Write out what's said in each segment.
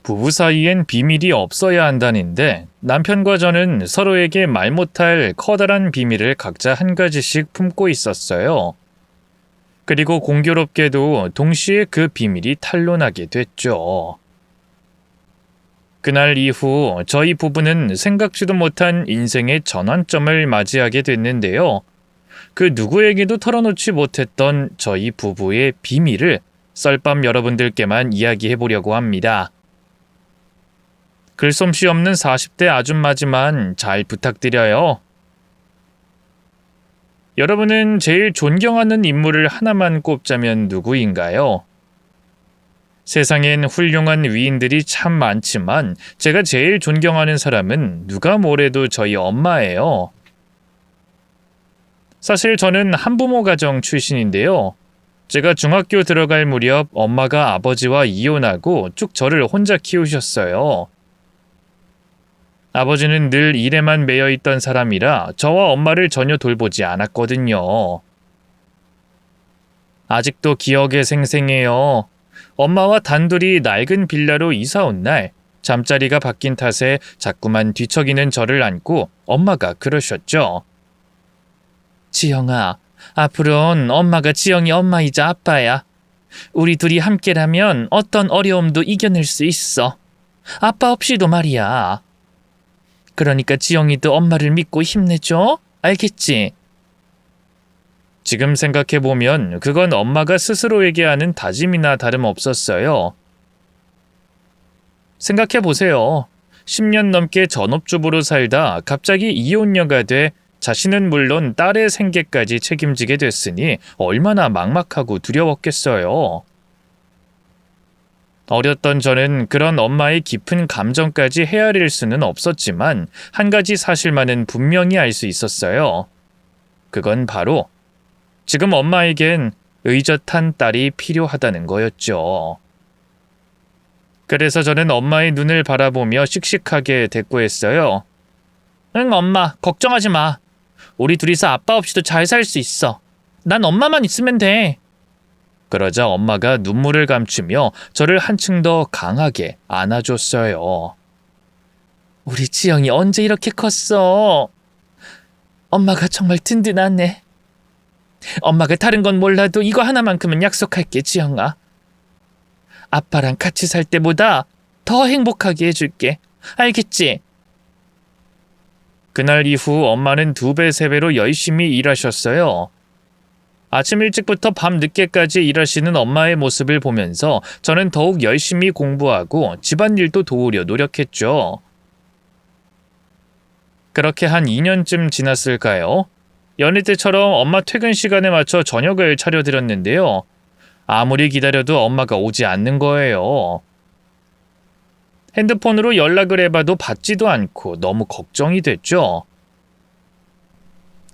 부부 사이엔 비밀이 없어야 한다는데 남편과 저는 서로에게 말 못할 커다란 비밀을 각자 한 가지씩 품고 있었어요. 그리고 공교롭게도 동시에 그 비밀이 탄로나게 됐죠. 그날 이후 저희 부부는 생각지도 못한 인생의 전환점을 맞이하게 됐는데요. 그 누구에게도 털어놓지 못했던 저희 부부의 비밀을 썰밤 여러분들께만 이야기해 보려고 합니다. 글솜씨 없는 40대 아줌마지만 잘 부탁드려요. 여러분은 제일 존경하는 인물을 하나만 꼽자면 누구인가요? 세상엔 훌륭한 위인들이 참 많지만 제가 제일 존경하는 사람은 누가 뭐래도 저희 엄마예요. 사실 저는 한부모 가정 출신인데요. 제가 중학교 들어갈 무렵 엄마가 아버지와 이혼하고 쭉 저를 혼자 키우셨어요. 아버지는 늘 일에만 매여 있던 사람이라 저와 엄마를 전혀 돌보지 않았거든요. 아직도 기억에 생생해요. 엄마와 단둘이 낡은 빌라로 이사 온 날 잠자리가 바뀐 탓에 자꾸만 뒤척이는 저를 안고 엄마가 그러셨죠. 지영아, 앞으로는 엄마가 지영이 엄마이자 아빠야. 우리 둘이 함께라면 어떤 어려움도 이겨낼 수 있어. 아빠 없이도 말이야. 그러니까 지영이도 엄마를 믿고 힘내줘. 알겠지? 지금 생각해보면 그건 엄마가 스스로에게 하는 다짐이나 다름없었어요. 생각해보세요. 10년 넘게 전업주부로 살다 갑자기 이혼녀가 돼 자신은 물론 딸의 생계까지 책임지게 됐으니 얼마나 막막하고 두려웠겠어요. 어렸던 저는 그런 엄마의 깊은 감정까지 헤아릴 수는 없었지만 한 가지 사실만은 분명히 알 수 있었어요. 그건 바로 지금 엄마에겐 의젓한 딸이 필요하다는 거였죠. 그래서 저는 엄마의 눈을 바라보며 씩씩하게 대꾸했어요. 응, 엄마, 걱정하지 마. 우리 둘이서 아빠 없이도 잘 살 수 있어. 난 엄마만 있으면 돼. 그러자 엄마가 눈물을 감추며 저를 한층 더 강하게 안아줬어요. 우리 지영이 언제 이렇게 컸어? 엄마가 정말 든든하네. 엄마가 다른 건 몰라도 이거 하나만큼은 약속할게, 지영아. 아빠랑 같이 살 때보다 더 행복하게 해줄게. 알겠지? 그날 이후 엄마는 2배, 3배로 열심히 일하셨어요. 아침 일찍부터 밤 늦게까지 일하시는 엄마의 모습을 보면서 저는 더욱 열심히 공부하고 집안일도 도우려 노력했죠. 그렇게 한 2년쯤 지났을까요? 연애 때처럼 엄마 퇴근 시간에 맞춰 저녁을 차려드렸는데요. 아무리 기다려도 엄마가 오지 않는 거예요. 핸드폰으로 연락을 해봐도 받지도 않고 너무 걱정이 됐죠.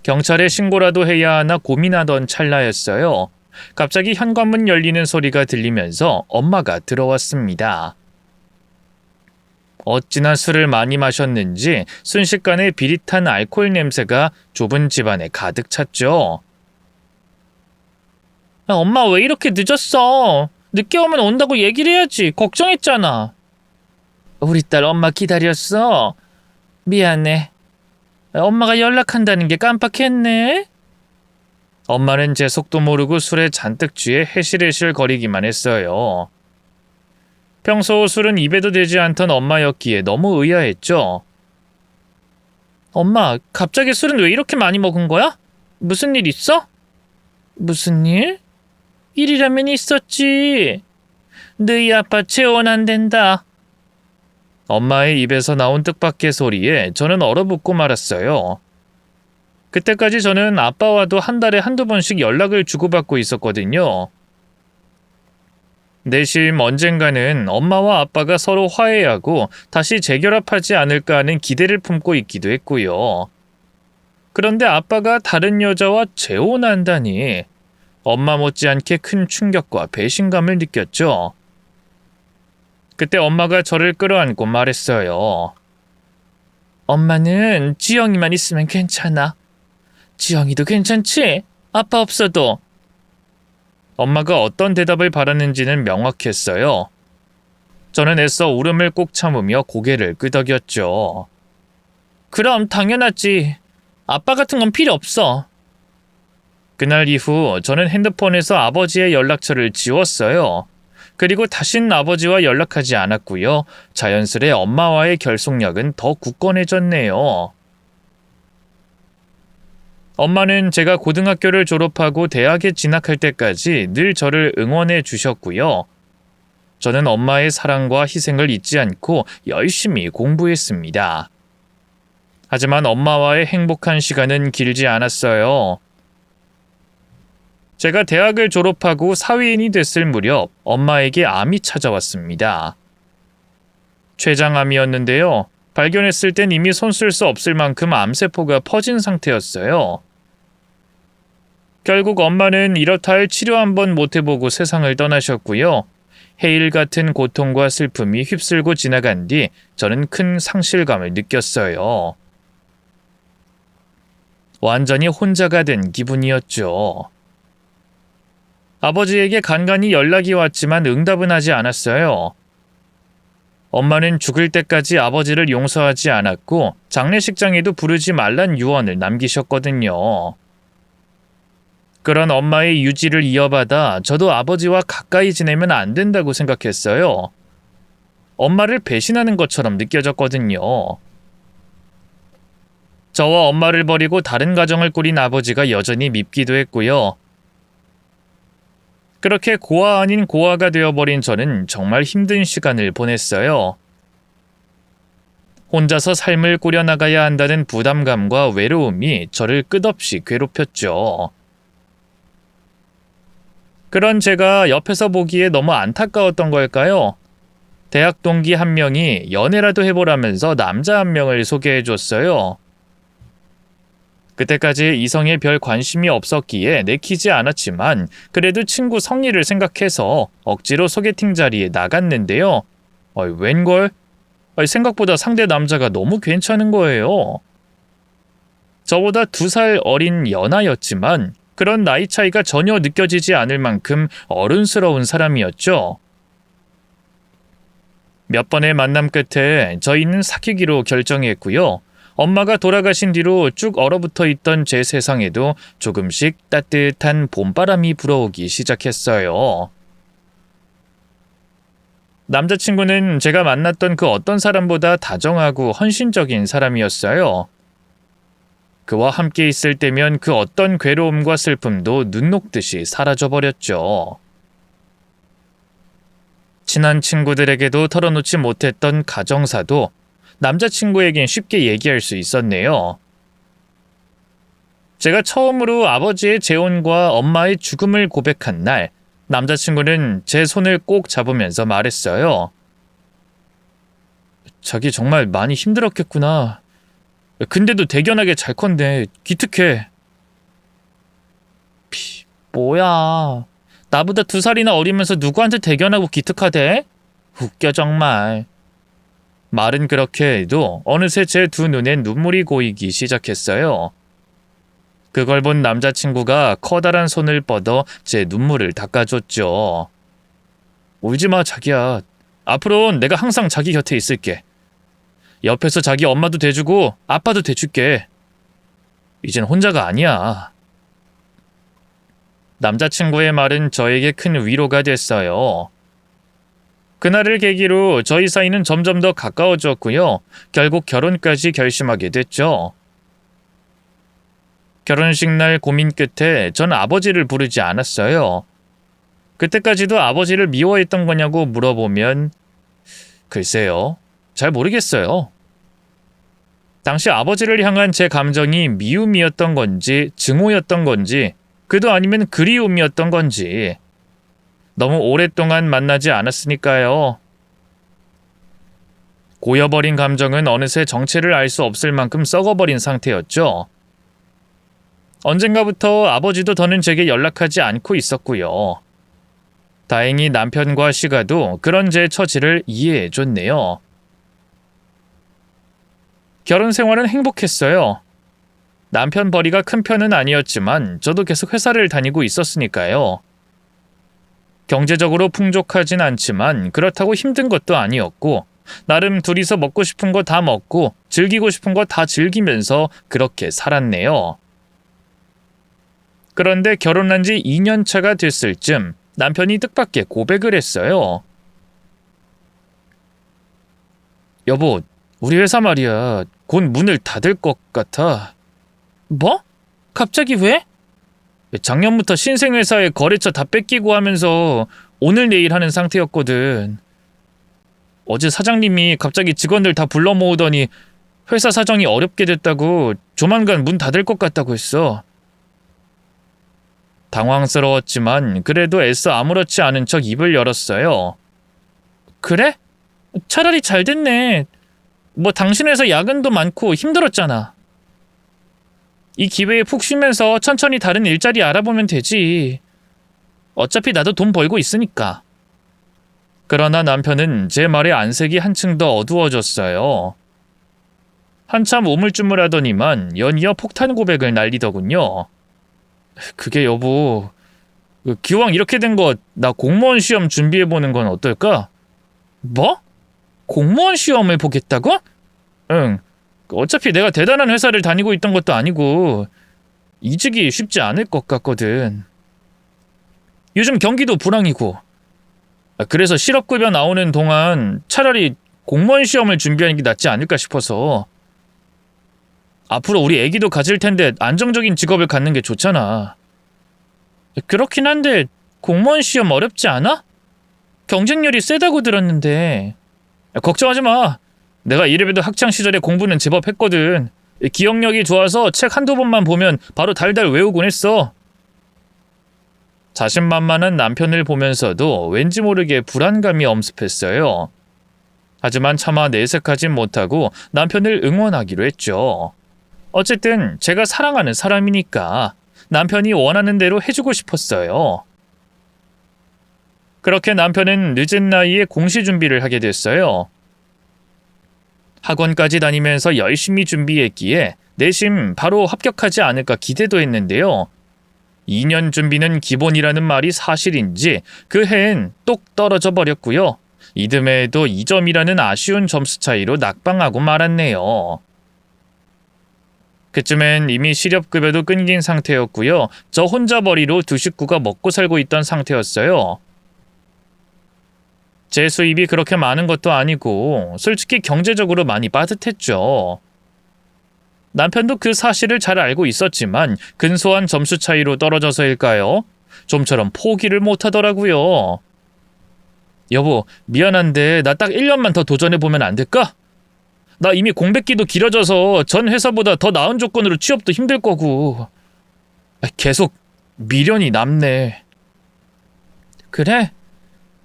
경찰에 신고라도 해야 하나 고민하던 찰나였어요. 갑자기 현관문 열리는 소리가 들리면서 엄마가 들어왔습니다. 어찌나 술을 많이 마셨는지 순식간에 비릿한 알코올 냄새가 좁은 집안에 가득 찼죠. 엄마 왜 이렇게 늦었어? 늦게 오면 온다고 얘기를 해야지. 걱정했잖아. 우리 딸 엄마 기다렸어. 미안해. 엄마가 연락한다는 게 깜빡했네. 엄마는 제 속도 모르고 술에 잔뜩 취해 해실해실 거리기만 했어요. 평소 술은 입에도 대지 않던 엄마였기에 너무 의아했죠. 엄마, 갑자기 술은 왜 이렇게 많이 먹은 거야? 무슨 일 있어? 무슨 일? 일이라면 있었지. 너희 아빠 재혼 안 된다. 엄마의 입에서 나온 뜻밖의 소리에 저는 얼어붙고 말았어요. 그때까지 저는 아빠와도 한 달에 한두 번씩 연락을 주고받고 있었거든요. 내심 언젠가는 엄마와 아빠가 서로 화해하고 다시 재결합하지 않을까 하는 기대를 품고 있기도 했고요. 그런데 아빠가 다른 여자와 재혼한다니 엄마 못지않게 큰 충격과 배신감을 느꼈죠. 그때 엄마가 저를 끌어안고 말했어요. 엄마는 지영이만 있으면 괜찮아. 지영이도 괜찮지? 아빠 없어도. 엄마가 어떤 대답을 바라는지는 명확했어요. 저는 애써 울음을 꼭 참으며 고개를 끄덕였죠. 그럼 당연하지. 아빠 같은 건 필요 없어. 그날 이후 저는 핸드폰에서 아버지의 연락처를 지웠어요. 그리고 다신 아버지와 연락하지 않았고요. 자연스레 엄마와의 결속력은 더 굳건해졌네요. 엄마는 제가 고등학교를 졸업하고 대학에 진학할 때까지 늘 저를 응원해 주셨고요. 저는 엄마의 사랑과 희생을 잊지 않고 열심히 공부했습니다. 하지만 엄마와의 행복한 시간은 길지 않았어요. 제가 대학을 졸업하고 사회인이 됐을 무렵 엄마에게 암이 찾아왔습니다. 췌장암이었는데요. 발견했을 땐 이미 손 쓸 수 없을 만큼 암세포가 퍼진 상태였어요. 결국 엄마는 이렇다 할 치료 한번 못 해보고 세상을 떠나셨고요. 해일 같은 고통과 슬픔이 휩쓸고 지나간 뒤 저는 큰 상실감을 느꼈어요. 완전히 혼자가 된 기분이었죠. 아버지에게 간간히 연락이 왔지만 응답은 하지 않았어요. 엄마는 죽을 때까지 아버지를 용서하지 않았고 장례식장에도 부르지 말란 유언을 남기셨거든요. 그런 엄마의 유지를 이어받아 저도 아버지와 가까이 지내면 안 된다고 생각했어요. 엄마를 배신하는 것처럼 느껴졌거든요. 저와 엄마를 버리고 다른 가정을 꾸린 아버지가 여전히 밉기도 했고요. 그렇게 고아 아닌 고아가 되어버린 저는 정말 힘든 시간을 보냈어요. 혼자서 삶을 꾸려나가야 한다는 부담감과 외로움이 저를 끝없이 괴롭혔죠. 그런 제가 옆에서 보기에 너무 안타까웠던 걸까요? 대학 동기 한 명이 연애라도 해보라면서 남자 한 명을 소개해줬어요. 그때까지 이성에 별 관심이 없었기에 내키지 않았지만 그래도 친구 성의를 생각해서 억지로 소개팅 자리에 나갔는데요. 웬걸? 생각보다 상대 남자가 너무 괜찮은 거예요. 저보다 2살 어린 연하였지만 그런 나이 차이가 전혀 느껴지지 않을 만큼 어른스러운 사람이었죠. 몇 번의 만남 끝에 저희는 사귀기로 결정했고요. 엄마가 돌아가신 뒤로 쭉 얼어붙어 있던 제 세상에도 조금씩 따뜻한 봄바람이 불어오기 시작했어요. 남자친구는 제가 만났던 그 어떤 사람보다 다정하고 헌신적인 사람이었어요. 그와 함께 있을 때면 그 어떤 괴로움과 슬픔도 눈 녹듯이 사라져버렸죠. 친한 친구들에게도 털어놓지 못했던 가정사도 남자친구에겐 쉽게 얘기할 수 있었네요. 제가 처음으로 아버지의 재혼과 엄마의 죽음을 고백한 날, 남자친구는 제 손을 꼭 잡으면서 말했어요. 자기 정말 많이 힘들었겠구나. 근데도 대견하게 잘 컸네. 기특해. 뭐야. 나보다 2살이나 어리면서 누구한테 대견하고 기특하대? 웃겨 정말. 말은 그렇게 해도 어느새 제 2 눈엔 눈물이 고이기 시작했어요. 그걸 본 남자친구가 커다란 손을 뻗어 제 눈물을 닦아줬죠. 울지마 자기야. 앞으로는 내가 항상 자기 곁에 있을게. 옆에서 자기 엄마도 돼주고 아빠도 돼줄게. 이젠 혼자가 아니야. 남자친구의 말은 저에게 큰 위로가 됐어요. 그날을 계기로 저희 사이는 점점 더 가까워졌고요. 결국 결혼까지 결심하게 됐죠. 결혼식 날 고민 끝에 전 아버지를 부르지 않았어요. 그때까지도 아버지를 미워했던 거냐고 물어보면 글쎄요. 잘 모르겠어요. 당시 아버지를 향한 제 감정이 미움이었던 건지 증오였던 건지 그도 아니면 그리움이었던 건지 너무 오랫동안 만나지 않았으니까요. 고여버린 감정은 어느새 정체를 알 수 없을 만큼 썩어버린 상태였죠. 언젠가부터 아버지도 더는 제게 연락하지 않고 있었고요. 다행히 남편과 시가도 그런 제 처지를 이해해줬네요. 결혼 생활은 행복했어요. 남편 벌이가 큰 편은 아니었지만 저도 계속 회사를 다니고 있었으니까요. 경제적으로 풍족하진 않지만 그렇다고 힘든 것도 아니었고 나름 둘이서 먹고 싶은 거 다 먹고 즐기고 싶은 거 다 즐기면서 그렇게 살았네요. 그런데 결혼한 지 2년 차가 됐을 쯤 남편이 뜻밖의 고백을 했어요. 여보, 우리 회사 말이야. 곧 문을 닫을 것 같아. 뭐? 갑자기 왜? 작년부터 신생회사에 거래처 다 뺏기고 하면서 오늘 내일 하는 상태였거든. 어제 사장님이 갑자기 직원들 다 불러 모으더니 회사 사정이 어렵게 됐다고 조만간 문 닫을 것 같다고 했어. 당황스러웠지만 그래도 애써 아무렇지 않은 척 입을 열었어요. 그래? 차라리 잘 됐네. 뭐 당신 회사 야근도 많고 힘들었잖아. 이 기회에 푹 쉬면서 천천히 다른 일자리 알아보면 되지. 어차피 나도 돈 벌고 있으니까. 그러나 남편은 제 말에 안색이 한층 더 어두워졌어요. 한참 우물쭈물하더니만 연이어 폭탄 고백을 날리더군요. 그게 여보, 기왕 이렇게 된 거 나 공무원 시험 준비해보는 건 어떨까? 뭐? 공무원 시험을 보겠다고? 응. 어차피 내가 대단한 회사를 다니고 있던 것도 아니고 이직이 쉽지 않을 것 같거든. 요즘 경기도 불황이고. 그래서 실업급여 나오는 동안 차라리 공무원 시험을 준비하는 게 낫지 않을까 싶어서. 앞으로 우리 애기도 가질 텐데 안정적인 직업을 갖는 게 좋잖아. 그렇긴 한데 공무원 시험 어렵지 않아? 경쟁률이 세다고 들었는데. 걱정하지 마. 내가 이래봬도 학창시절에 공부는 제법 했거든. 기억력이 좋아서 책 한두 번만 보면 바로 달달 외우곤 했어. 자신만만한 남편을 보면서도 왠지 모르게 불안감이 엄습했어요. 하지만 차마 내색하진 못하고 남편을 응원하기로 했죠. 어쨌든 제가 사랑하는 사람이니까 남편이 원하는 대로 해주고 싶었어요. 그렇게 남편은 늦은 나이에 공시 준비를 하게 됐어요. 학원까지 다니면서 열심히 준비했기에 내심 바로 합격하지 않을까 기대도 했는데요. 2년 준비는 기본이라는 말이 사실인지 그 해엔 똑 떨어져 버렸고요. 이듬해에도 2점이라는 아쉬운 점수 차이로 낙방하고 말았네요. 그쯤엔 이미 실업급여도 끊긴 상태였고요. 저 혼자 벌이로 두 식구가 먹고 살고 있던 상태였어요. 제 수입이 그렇게 많은 것도 아니고 솔직히 경제적으로 많이 빠듯했죠. 남편도 그 사실을 잘 알고 있었지만 근소한 점수 차이로 떨어져서일까요? 좀처럼 포기를 못하더라고요. 여보, 미안한데 나 딱 1년만 더 도전해보면 안 될까? 나 이미 공백기도 길어져서 전 회사보다 더 나은 조건으로 취업도 힘들 거고. 계속 미련이 남네. 그래?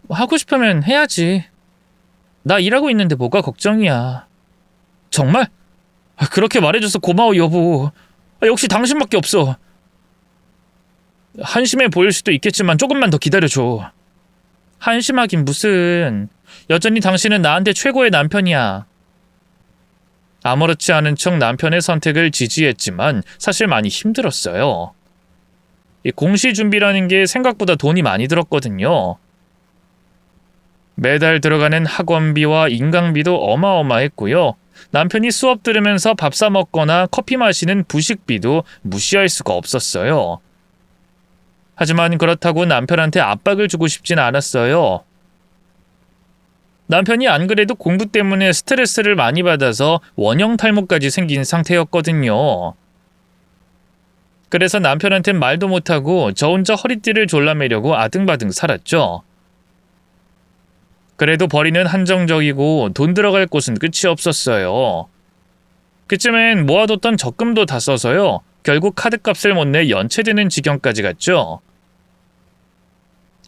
하고 싶으면 해야지. 나 일하고 있는데 뭐가 걱정이야. 정말? 그렇게 말해줘서 고마워 여보. 역시 당신밖에 없어. 한심해 보일 수도 있겠지만 조금만 더 기다려줘. 한심하긴 무슨. 여전히 당신은 나한테 최고의 남편이야. 아무렇지 않은 척 남편의 선택을 지지했지만 사실 많이 힘들었어요. 이 공시 준비라는 게 생각보다 돈이 많이 들었거든요. 매달 들어가는 학원비와 인강비도 어마어마했고요. 남편이 수업 들으면서 밥 사 먹거나 커피 마시는 부식비도 무시할 수가 없었어요. 하지만 그렇다고 남편한테 압박을 주고 싶진 않았어요. 남편이 안 그래도 공부 때문에 스트레스를 많이 받아서 원형 탈모까지 생긴 상태였거든요. 그래서 남편한텐 말도 못하고 저 혼자 허리띠를 졸라매려고 아등바등 살았죠. 그래도 벌이는 한정적이고 돈 들어갈 곳은 끝이 없었어요. 그쯤엔 모아뒀던 적금도 다 써서요. 결국 카드값을 못 내 연체되는 지경까지 갔죠.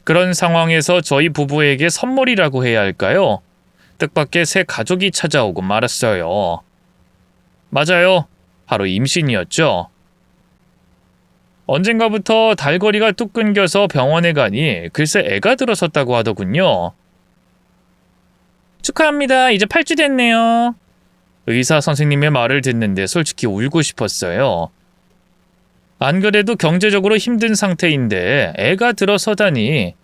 그런 상황에서 저희 부부에게 선물이라고 해야 할까요? 뜻밖의 새 가족이 찾아오고 말았어요. 맞아요. 바로 임신이었죠. 언젠가부터 달거리가 뚝 끊겨서 병원에 가니 글쎄 애가 들어섰다고 하더군요. 축하합니다. 이제 8주 됐네요. 의사 선생님의 말을 듣는데 솔직히 울고 싶었어요. 안 그래도 경제적으로 힘든 상태인데 애가 들어서다니.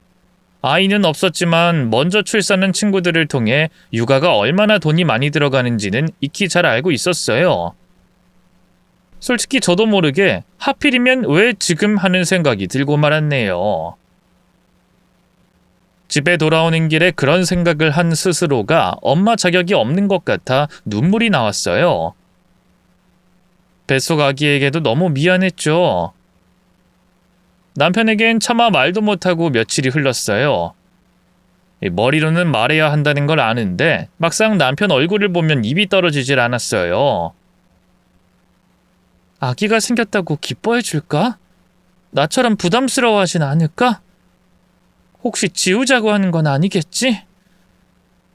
아이는 없었지만 먼저 출산한 친구들을 통해 육아가 얼마나 돈이 많이 들어가는지는 익히 잘 알고 있었어요. 솔직히 저도 모르게 하필이면 왜 지금 하는 생각이 들고 말았네요. 집에 돌아오는 길에 그런 생각을 한 스스로가 엄마 자격이 없는 것 같아 눈물이 나왔어요. 뱃속 아기에게도 너무 미안했죠. 남편에겐 차마 말도 못하고 며칠이 흘렀어요. 머리로는 말해야 한다는 걸 아는데 막상 남편 얼굴을 보면 입이 떨어지질 않았어요. 아기가 생겼다고 기뻐해 줄까? 나처럼 부담스러워하진 않을까? 혹시 지우자고 하는 건 아니겠지?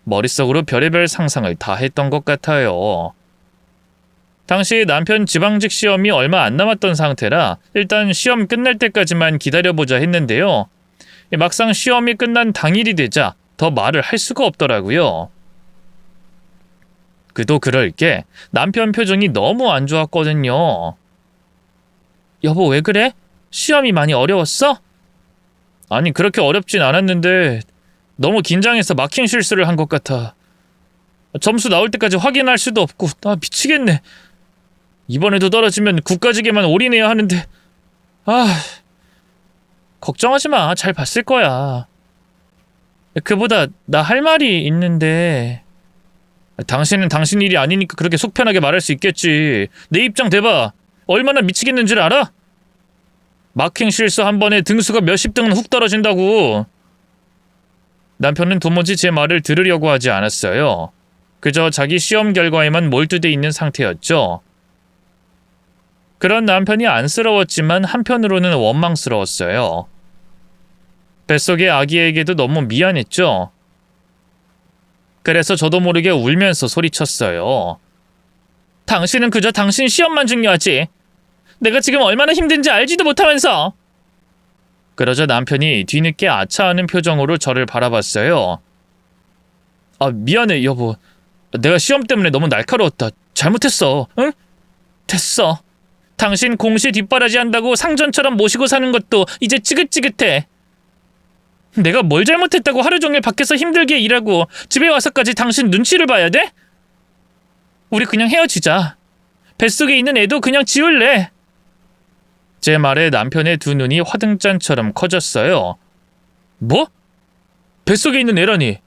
머릿속으로 별의별 상상을 다 했던 것 같아요. 당시 남편 지방직 시험이 얼마 안 남았던 상태라 일단 시험 끝날 때까지만 기다려보자 했는데요. 막상 시험이 끝난 당일이 되자 더 말을 할 수가 없더라고요. 그도 그럴 게 남편 표정이 너무 안 좋았거든요. 여보, 왜 그래? 시험이 많이 어려웠어? 아니, 그렇게 어렵진 않았는데 너무 긴장해서 마킹 실수를 한 것 같아. 점수 나올 때까지 확인할 수도 없고 나 미치겠네. 이번에도 떨어지면 국가직에만 올인해야 하는데. 걱정하지 마. 잘 봤을 거야. 그보다 나 할 말이 있는데. 당신은 당신 일이 아니니까 그렇게 속 편하게 말할 수 있겠지. 내 입장 대봐. 얼마나 미치겠는 줄 알아? 마킹 실수 한 번에 등수가 몇십 등은 훅 떨어진다고. 남편은 도무지 제 말을 들으려고 하지 않았어요. 그저 자기 시험 결과에만 몰두돼 있는 상태였죠. 그런 남편이 안쓰러웠지만 한편으로는 원망스러웠어요. 뱃속의 아기에게도 너무 미안했죠. 그래서 저도 모르게 울면서 소리쳤어요. 당신은 그저 당신 시험만 중요하지. 내가 지금 얼마나 힘든지 알지도 못하면서. 그러자 남편이 뒤늦게 아차하는 표정으로 저를 바라봤어요. 미안해 여보. 내가 시험 때문에 너무 날카로웠다. 잘못했어. 응? 됐어. 당신 공시 뒷바라지 한다고 상전처럼 모시고 사는 것도 이제 찌긋찌긋해. 내가 뭘 잘못했다고 하루 종일 밖에서 힘들게 일하고 집에 와서까지 당신 눈치를 봐야 돼? 우리 그냥 헤어지자. 뱃속에 있는 애도 그냥 지울래. 제 말에 남편의 두 눈이 화등잔처럼 커졌어요. 뭐? 뱃속에 있는 애라니?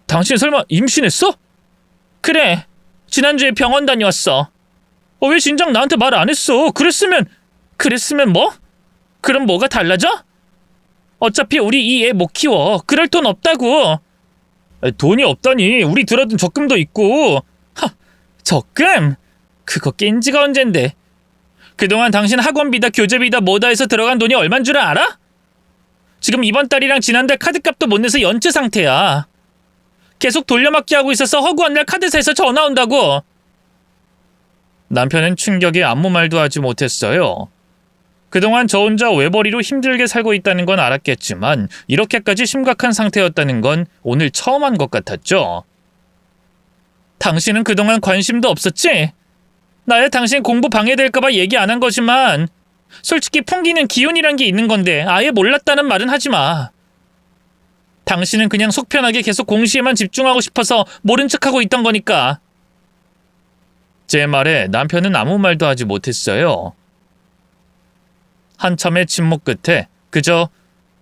당신 설마 임신했어? 그래. 지난주에 병원 다녀왔어. 왜 진작 나한테 말 안 했어? 그랬으면 뭐? 그럼 뭐가 달라져? 어차피 우리 이 애 못 키워. 그럴 돈 없다고. 돈이 없다니. 우리 들어둔 적금도 있고. 적금? 그거 깬 지가 언젠데. 그동안 당신 학원비다 교재비다 뭐다 해서 들어간 돈이 얼만 줄 알아? 지금 이번 달이랑 지난달 카드값도 못 내서 연체 상태야. 계속 돌려막기 하고 있어서 허구한 날 카드사에서 전화 온다고. 남편은 충격에 아무 말도 하지 못했어요. 그동안 저 혼자 외벌이로 힘들게 살고 있다는 건 알았겠지만 이렇게까지 심각한 상태였다는 건 오늘 처음 한 것 같았죠. 당신은 그동안 관심도 없었지? 나야 당신 공부 방해될까봐 얘기 안 한 거지만 솔직히 풍기는 기운이란 게 있는 건데 아예 몰랐다는 말은 하지 마. 당신은 그냥 속 편하게 계속 공시에만 집중하고 싶어서 모른 척하고 있던 거니까. 제 말에 남편은 아무 말도 하지 못했어요. 한참의 침묵 끝에 그저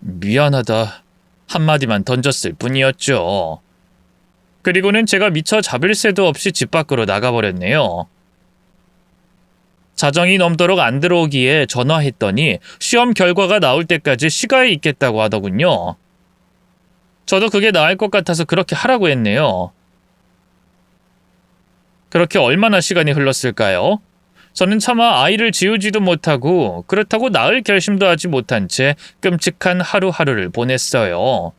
미안하다 한마디만 던졌을 뿐이었죠. 그리고는 제가 미처 잡을 새도 없이 집 밖으로 나가버렸네요. 자정이 넘도록 안 들어오기에 전화했더니 시험 결과가 나올 때까지 시가에 있겠다고 하더군요. 저도 그게 나을 것 같아서 그렇게 하라고 했네요. 그렇게 얼마나 시간이 흘렀을까요? 저는 차마 아이를 지우지도 못하고 그렇다고 낳을 결심도 하지 못한 채 끔찍한 하루하루를 보냈어요.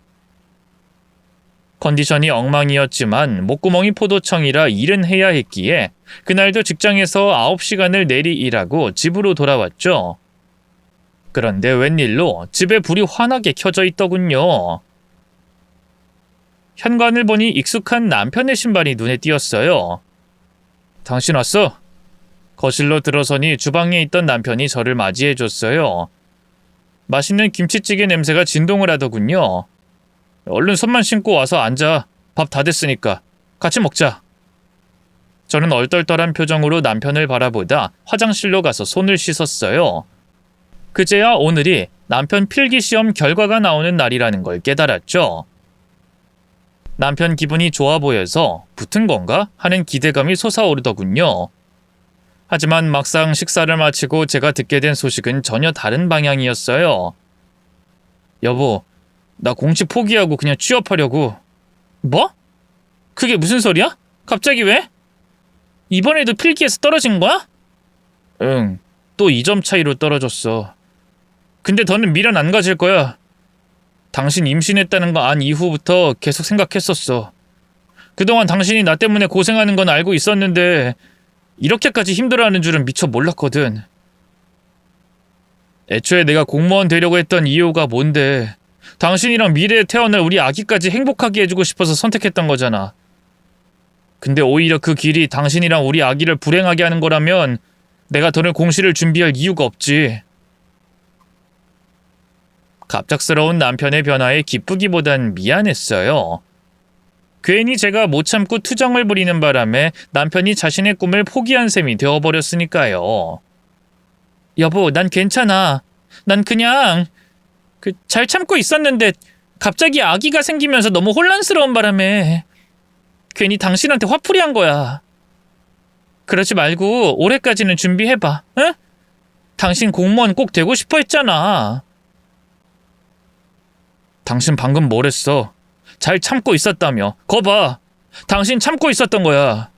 컨디션이 엉망이었지만 목구멍이 포도청이라 일은 해야 했기에 그날도 직장에서 9시간을 내리 일하고 집으로 돌아왔죠. 그런데 웬일로 집에 불이 환하게 켜져 있더군요. 현관을 보니 익숙한 남편의 신발이 눈에 띄었어요. 당신 왔어? 거실로 들어서니 주방에 있던 남편이 저를 맞이해줬어요. 맛있는 김치찌개 냄새가 진동을 하더군요. 얼른 손만 씻고 와서 앉아. 밥 다 됐으니까. 같이 먹자. 저는 얼떨떨한 표정으로 남편을 바라보다 화장실로 가서 손을 씻었어요. 그제야 오늘이 남편 필기시험 결과가 나오는 날이라는 걸 깨달았죠. 남편 기분이 좋아 보여서 붙은 건가 하는 기대감이 솟아오르더군요. 하지만 막상 식사를 마치고 제가 듣게 된 소식은 전혀 다른 방향이었어요. 여보, 나 공시 포기하고 그냥 취업하려고. 뭐? 그게 무슨 소리야? 갑자기 왜? 이번에도 필기에서 떨어진 거야? 응, 또 2점 차이로 떨어졌어. 근데 더는 미련 안 가질 거야. 당신 임신했다는 거 안 이후부터 계속 생각했었어. 그동안 당신이 나 때문에 고생하는 건 알고 있었는데 이렇게까지 힘들어하는 줄은 미처 몰랐거든. 애초에 내가 공무원 되려고 했던 이유가 뭔데 당신이랑 미래에 태어날 우리 아기까지 행복하게 해주고 싶어서 선택했던 거잖아. 근데 오히려 그 길이 당신이랑 우리 아기를 불행하게 하는 거라면 내가 더는 공시를 준비할 이유가 없지. 갑작스러운 남편의 변화에 기쁘기보단 미안했어요. 괜히 제가 못 참고 투정을 부리는 바람에 남편이 자신의 꿈을 포기한 셈이 되어버렸으니까요. 여보, 난 괜찮아. 난 그냥 잘 참고 있었는데 갑자기 아기가 생기면서 너무 혼란스러운 바람에 괜히 당신한테 화풀이한 거야. 그러지 말고 올해까지는 준비해봐. 응? 당신 공무원 꼭 되고 싶어 했잖아. 당신 방금 뭘 했어? 잘 참고 있었다며. 거 봐. 당신 참고 있었던 거야.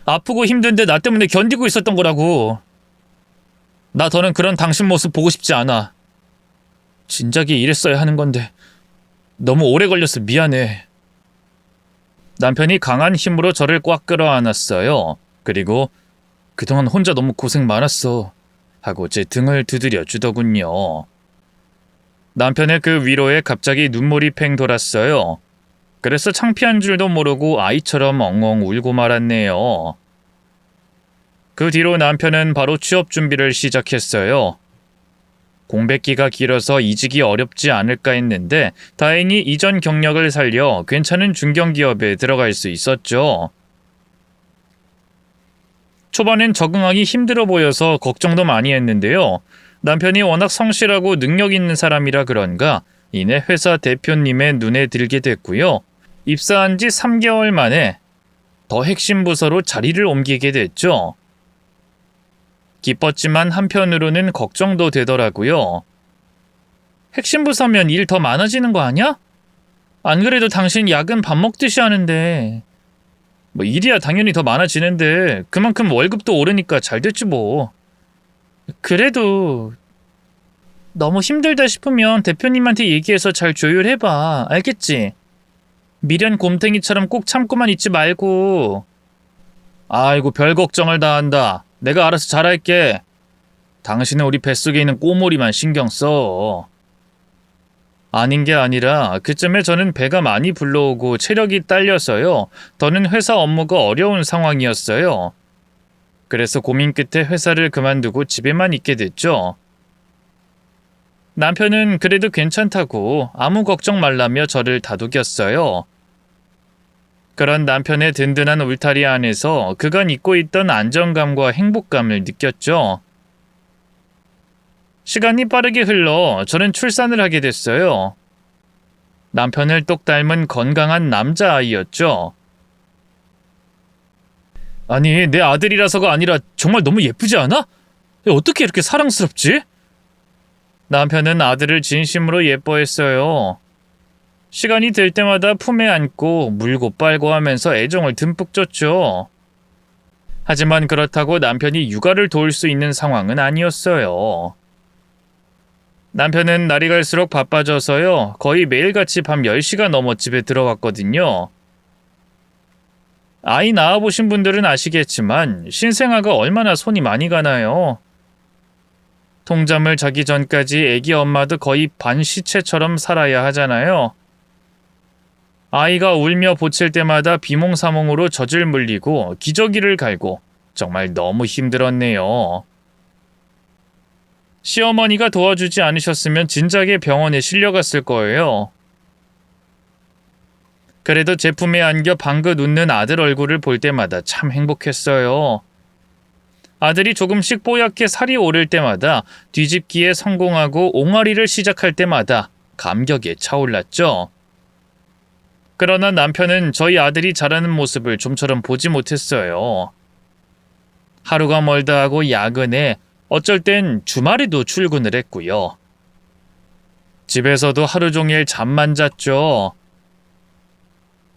아프고 힘든데 나 때문에 견디고 있었던 거라고. 나 더는 그런 당신 모습 보고 싶지 않아. 진작에 이랬어야 하는 건데 너무 오래 걸려서 미안해. 남편이 강한 힘으로 저를 꽉 끌어안았어요. 그리고 그동안 혼자 너무 고생 많았어 하고 제 등을 두드려 주더군요. 남편의 그 위로에 갑자기 눈물이 팽 돌았어요. 그래서 창피한 줄도 모르고 아이처럼 엉엉 울고 말았네요. 그 뒤로 남편은 바로 취업 준비를 시작했어요. 공백기가 길어서 이직이 어렵지 않을까 했는데 다행히 이전 경력을 살려 괜찮은 중견기업에 들어갈 수 있었죠. 초반엔 적응하기 힘들어 보여서 걱정도 많이 했는데요. 남편이 워낙 성실하고 능력 있는 사람이라 그런가 이내 회사 대표님의 눈에 들게 됐고요. 입사한 지 3개월 만에 더 핵심 부서로 자리를 옮기게 됐죠. 기뻤지만 한편으로는 걱정도 되더라고요. 핵심 부서면 일 더 많아지는 거 아니야? 안 그래도 당신 야근 밥 먹듯이 하는데 일이야 당연히 더 많아지는데 그만큼 월급도 오르니까 잘 됐지 뭐. 그래도 너무 힘들다 싶으면 대표님한테 얘기해서 잘 조율해봐. 알겠지? 미련 곰탱이처럼 꼭 참고만 있지 말고. 아이고 별 걱정을 다 한다. 내가 알아서 잘할게. 당신은 우리 뱃속에 있는 꼬물이만 신경 써. 아닌 게 아니라 그쯤에 저는 배가 많이 불러오고 체력이 딸려서요. 더는 회사 업무가 어려운 상황이었어요. 그래서 고민 끝에 회사를 그만두고 집에만 있게 됐죠. 남편은 그래도 괜찮다고 아무 걱정 말라며 저를 다독였어요. 그런 남편의 든든한 울타리 안에서 그간 잊고 있던 안정감과 행복감을 느꼈죠. 시간이 빠르게 흘러 저는 출산을 하게 됐어요. 남편을 똑 닮은 건강한 남자아이였죠. 아니, 내 아들이라서가 아니라 정말 너무 예쁘지 않아? 어떻게 이렇게 사랑스럽지? 남편은 아들을 진심으로 예뻐했어요. 시간이 될 때마다 품에 안고 물고 빨고 하면서 애정을 듬뿍 줬죠. 하지만 그렇다고 남편이 육아를 도울 수 있는 상황은 아니었어요. 남편은 날이 갈수록 바빠져서요. 거의 매일같이 밤 10시가 넘어 집에 들어왔거든요. 아이 낳아보신 분들은 아시겠지만 신생아가 얼마나 손이 많이 가나요? 통잠을 자기 전까지 아기 엄마도 거의 반시체처럼 살아야 하잖아요. 아이가 울며 보칠 때마다 비몽사몽으로 젖을 물리고 기저귀를 갈고 정말 너무 힘들었네요. 시어머니가 도와주지 않으셨으면 진작에 병원에 실려갔을 거예요. 그래도 제품에 안겨 방긋 웃는 아들 얼굴을 볼 때마다 참 행복했어요. 아들이 조금씩 뽀얗게 살이 오를 때마다, 뒤집기에 성공하고 옹알이를 시작할 때마다 감격에 차올랐죠. 그러나 남편은 저희 아들이 자라는 모습을 좀처럼 보지 못했어요. 하루가 멀다 하고 야근에, 어쩔 땐 주말에도 출근을 했고요. 집에서도 하루 종일 잠만 잤죠.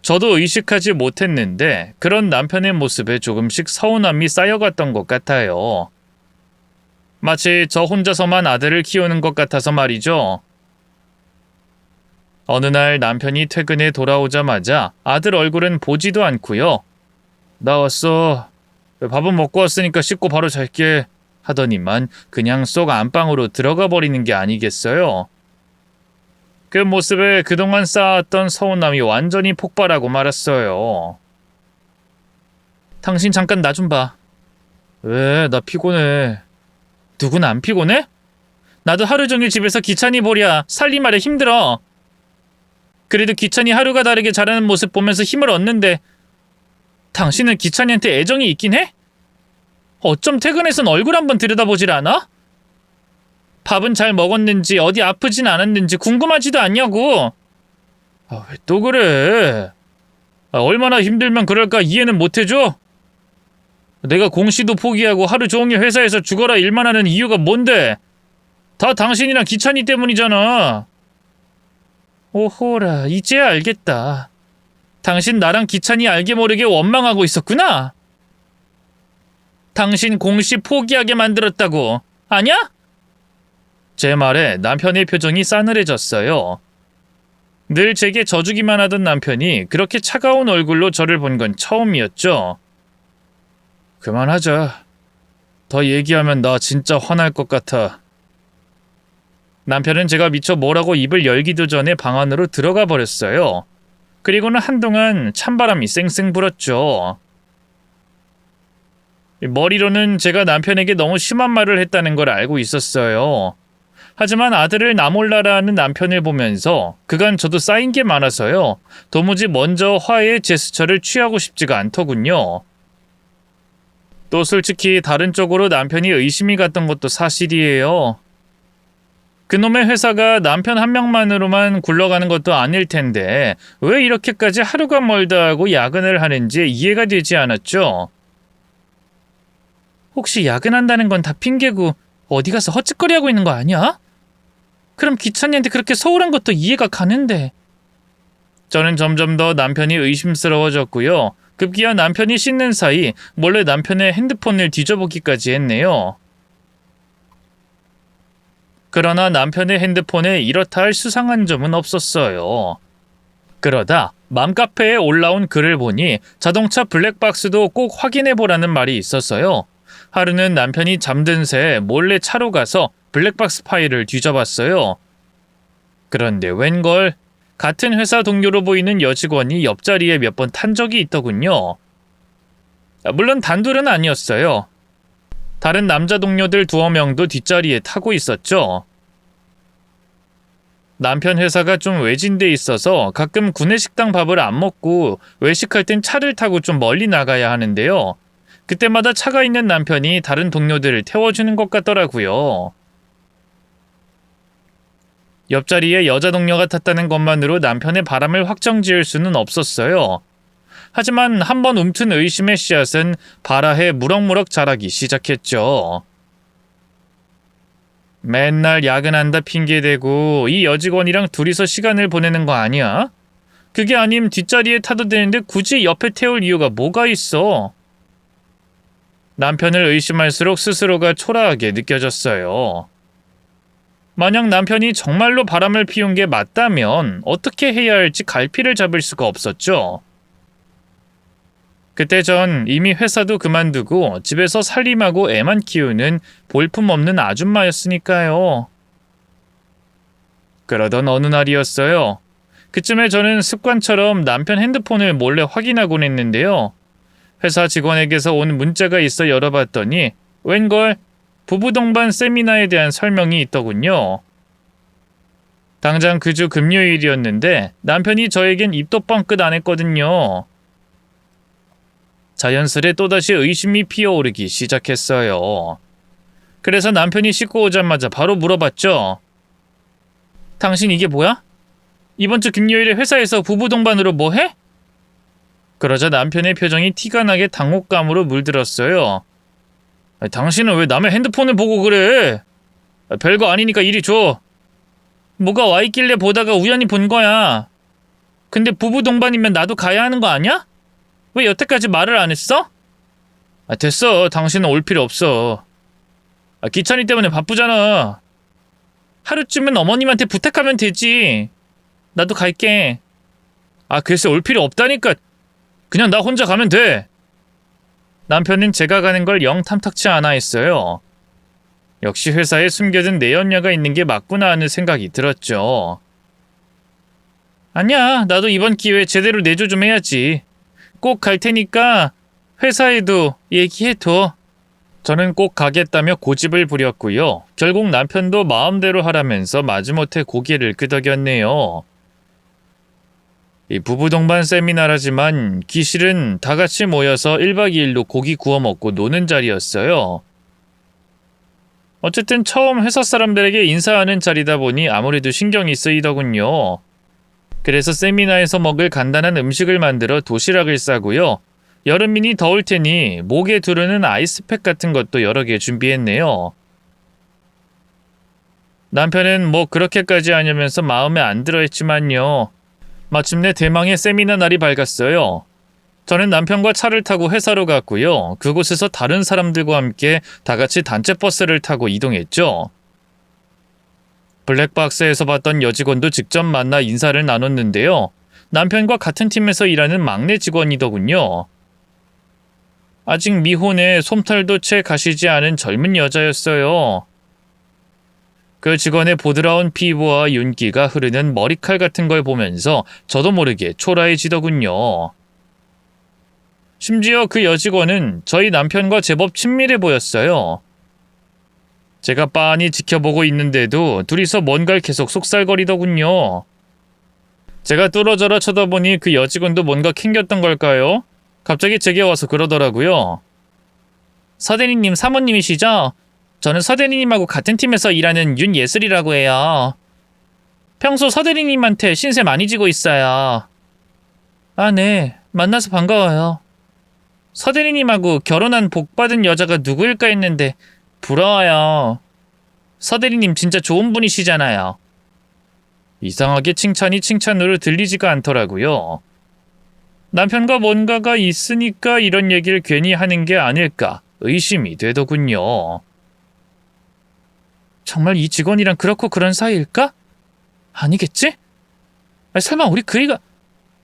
저도 의식하지 못했는데 그런 남편의 모습에 조금씩 서운함이 쌓여갔던 것 같아요. 마치 저 혼자서만 아들을 키우는 것 같아서 말이죠. 어느 날 남편이 퇴근해 돌아오자마자 아들 얼굴은 보지도 않고요. 나 왔어. 밥은 먹고 왔으니까 씻고 바로 잘게 하더니만 그냥 쏙 안방으로 들어가 버리는 게 아니겠어요. 그 모습에 그동안 쌓았던 서운함이 완전히 폭발하고 말았어요. 당신 잠깐 나 좀 봐. 왜? 나 피곤해. 누군 안 피곤해? 나도 하루 종일 집에서 기찬이 보랴 살림하려 힘들어. 그래도 기찬이 하루가 다르게 자라는 모습 보면서 힘을 얻는데 당신은 기찬이한테 애정이 있긴 해? 어쩜 퇴근해선 얼굴 한번 들여다보질 않아? 밥은 잘 먹었는지 어디 아프진 않았는지 궁금하지도 않냐고. 왜 또 그래? 얼마나 힘들면 그럴까 이해는 못해줘? 내가 공시도 포기하고 하루 종일 회사에서 죽어라 일만 하는 이유가 뭔데? 다 당신이랑 기찬이 때문이잖아. 오호라, 이제야 알겠다. 당신 나랑 기찬이 알게 모르게 원망하고 있었구나. 당신 공시 포기하게 만들었다고. 아냐? 제 말에 남편의 표정이 싸늘해졌어요. 늘 제게 져주기만 하던 남편이 그렇게 차가운 얼굴로 저를 본 건 처음이었죠. 그만하자. 더 얘기하면 나 진짜 화날 것 같아. 남편은 제가 미처 뭐라고 입을 열기도 전에 방 안으로 들어가 버렸어요. 그리고는 한동안 찬바람이 쌩쌩 불었죠. 머리로는 제가 남편에게 너무 심한 말을 했다는 걸 알고 있었어요. 하지만 아들을 나 몰라라 하는 남편을 보면서 그간 저도 쌓인 게 많아서요. 도무지 먼저 화해의 제스처를 취하고 싶지가 않더군요. 또 솔직히 다른 쪽으로 남편이 의심이 갔던 것도 사실이에요. 그놈의 회사가 남편 한 명만으로만 굴러가는 것도 아닐 텐데 왜 이렇게까지 하루가 멀다 하고 야근을 하는지 이해가 되지 않았죠. 혹시 야근한다는 건 다 핑계고 어디 가서 헛짓거리하고 있는 거 아니야? 그럼 기찬이한테 그렇게 소홀한 것도 이해가 가는데. 저는 점점 더 남편이 의심스러워졌고요. 급기야 남편이 씻는 사이 몰래 남편의 핸드폰을 뒤져보기까지 했네요. 그러나 남편의 핸드폰에 이렇다 할 수상한 점은 없었어요. 그러다 맘카페에 올라온 글을 보니 자동차 블랙박스도 꼭 확인해보라는 말이 있었어요. 하루는 남편이 잠든 새 몰래 차로 가서 블랙박스 파일을 뒤져봤어요. 그런데 웬걸 같은 회사 동료로 보이는 여직원이 옆자리에 몇 번 탄 적이 있더군요. 물론 단둘은 아니었어요. 다른 남자 동료들 두어 명도 뒷자리에 타고 있었죠. 남편 회사가 좀 외진데 있어서 가끔 구내식당 밥을 안 먹고 외식할 땐 차를 타고 좀 멀리 나가야 하는데요. 그때마다 차가 있는 남편이 다른 동료들을 태워주는 것 같더라고요. 옆자리에 여자 동료가 탔다는 것만으로 남편의 바람을 확정지을 수는 없었어요. 하지만 한번 움튼 의심의 씨앗은 발아해 무럭무럭 자라기 시작했죠. 맨날 야근한다 핑계대고 이 여직원이랑 둘이서 시간을 보내는 거 아니야? 그게 아님 뒷자리에 타도 되는데 굳이 옆에 태울 이유가 뭐가 있어? 남편을 의심할수록 스스로가 초라하게 느껴졌어요. 만약 남편이 정말로 바람을 피운 게 맞다면 어떻게 해야 할지 갈피를 잡을 수가 없었죠. 그때 전 이미 회사도 그만두고 집에서 살림하고 애만 키우는 볼품없는 아줌마였으니까요. 그러던 어느 날이었어요. 그쯤에 저는 습관처럼 남편 핸드폰을 몰래 확인하곤 했는데요. 회사 직원에게서 온 문자가 있어 열어봤더니 웬걸 부부 동반 세미나에 대한 설명이 있더군요. 당장 그 주 금요일이었는데 남편이 저에겐 입도 뻥끗 안 했거든요. 자연스레 또다시 의심이 피어오르기 시작했어요. 그래서 남편이 씻고 오자마자 바로 물어봤죠. 당신 이게 뭐야? 이번 주 금요일에 회사에서 부부 동반으로 뭐 해? 그러자 남편의 표정이 티가 나게 당혹감으로 물들었어요. 당신은 왜 남의 핸드폰을 보고 그래? 별거 아니니까 이리 줘. 뭐가 와 있길래 보다가 우연히 본 거야. 근데 부부 동반이면 나도 가야 하는 거 아니야? 왜 여태까지 말을 안 했어? 됐어. 당신은 올 필요 없어. 기찬이 때문에 바쁘잖아. 하루쯤은 어머님한테 부탁하면 되지. 나도 갈게. 글쎄 올 필요 없다니까. 그냥 나 혼자 가면 돼. 남편은 제가 가는 걸 영 탐탁치 않아 했어요. 역시 회사에 숨겨둔 내연녀가 있는 게 맞구나 하는 생각이 들었죠. 아니야, 나도 이번 기회에 제대로 내조 좀 해야지. 꼭 갈 테니까 회사에도 얘기해둬. 저는 꼭 가겠다며 고집을 부렸고요. 결국 남편도 마음대로 하라면서 마지못해 고개를 끄덕였네요. 이 부부 동반 세미나라지만 기실은 다 같이 모여서 1박 2일로 고기 구워 먹고 노는 자리였어요. 어쨌든 처음 회사 사람들에게 인사하는 자리다 보니 아무래도 신경이 쓰이더군요. 그래서 세미나에서 먹을 간단한 음식을 만들어 도시락을 싸고요. 여름이니 더울 테니 목에 두르는 아이스팩 같은 것도 여러 개 준비했네요. 남편은 뭐 그렇게까지 하냐면서 마음에 안 들어 했지만요. 마침내 대망의 세미나 날이 밝았어요. 저는 남편과 차를 타고 회사로 갔고요. 그곳에서 다른 사람들과 함께 다 같이 단체 버스를 타고 이동했죠. 블랙박스에서 봤던 여직원도 직접 만나 인사를 나눴는데요. 남편과 같은 팀에서 일하는 막내 직원이더군요. 아직 미혼에 솜털도 채 가시지 않은 젊은 여자였어요. 그 직원의 보드라운 피부와 윤기가 흐르는 머리칼 같은 걸 보면서 저도 모르게 초라해지더군요. 심지어 그 여직원은 저희 남편과 제법 친밀해 보였어요. 제가 빤히 지켜보고 있는데도 둘이서 뭔가를 계속 속살거리더군요. 제가 뚫어져라 쳐다보니 그 여직원도 뭔가 캥겼던 걸까요? 갑자기 제게 와서 그러더라고요. 서대리님 사모님이시죠? 저는 서대리님하고 같은 팀에서 일하는 윤예슬이라고 해요. 평소 서대리님한테 신세 많이 지고 있어요. 네. 만나서 반가워요. 서대리님하고 결혼한 복 받은 여자가 누구일까 했는데 부러워요. 서대리님 진짜 좋은 분이시잖아요. 이상하게 칭찬이 칭찬으로 들리지가 않더라고요. 남편과 뭔가가 있으니까 이런 얘기를 괜히 하는 게 아닐까 의심이 되더군요. 정말 이 직원이랑 그렇고 그런 사이일까? 아니겠지? 설마 우리 그 애가